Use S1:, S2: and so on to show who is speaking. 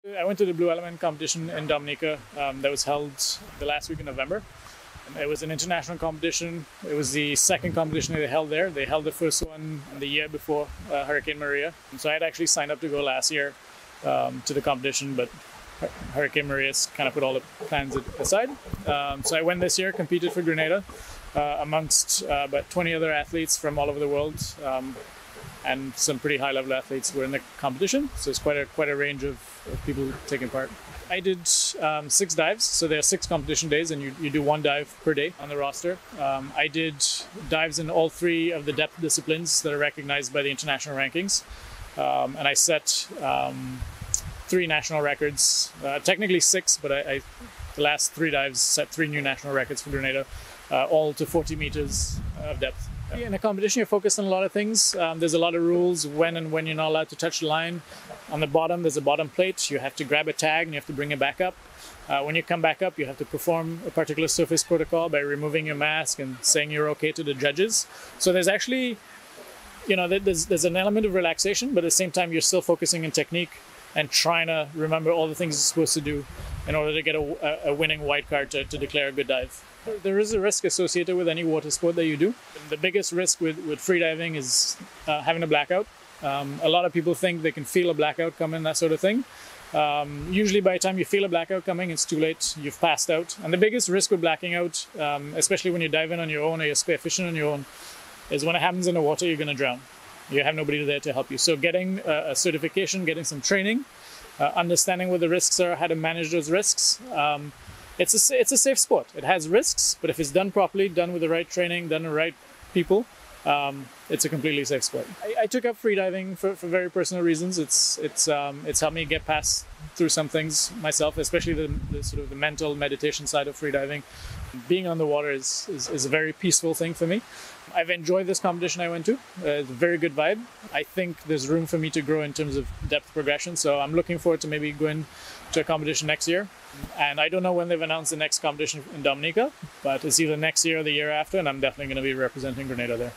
S1: I went to the Blue Element competition in Dominica that was held the last week in November. It was an international competition. It was the second competition they held there. They held the first one the year before Hurricane Maria. And so I had actually signed up to go last year to the competition, but Hurricane Maria kind of put all the plans aside. So I went this year, competed for Grenada amongst about 20 other athletes from all over the world. And some pretty high-level athletes were in the competition, so it's quite a range of people taking part. I did 6 dives, so there are 6 competition days, and you do 1 dive per day on the roster. I did dives in all 3 of the depth disciplines that are recognized by the international rankings, and I set 3 national records, technically 6, but the last 3 dives set 3 new national records for Grenada, all to 40 meters of depth. In a competition, you're focused on a lot of things. There's a lot of rules when you're not allowed to touch the line. On the bottom, there's a bottom plate. You have to grab a tag and you have to bring it back up. When you come back up, you have to perform a particular surface protocol by removing your mask and saying you're okay to the judges. So there's actually, there's an element of relaxation, but at the same time, you're still focusing on technique and trying to remember all the things you're supposed to do in order to get a winning white card to declare a good dive. There is a risk associated with any water sport that you do. The biggest risk with freediving is having a blackout. A lot of people think they can feel a blackout coming, that sort of thing. Usually by the time you feel a blackout coming, it's too late, you've passed out. And the biggest risk with blacking out, especially when you're diving on your own or you're spearfishing on your own, is when it happens in the water, you're going to drown. You have nobody there to help you. So getting a certification, getting some training, understanding what the risks are, how to manage those risks. It's a safe sport. It has risks, but if it's done properly, done with the right training, done with the right people, it's a completely safe sport. I took up freediving for very personal reasons. It's helped me get past through some things myself, especially the sort of the mental meditation side of freediving. Being on the water is a very peaceful thing for me. I've enjoyed this competition I went to. It's a very good vibe. I think there's room for me to grow in terms of depth progression, so I'm looking forward to maybe going to a competition next year. And I don't know when they've announced the next competition in Dominica, but it's either next year or the year after, and I'm definitely going to be representing Grenada there.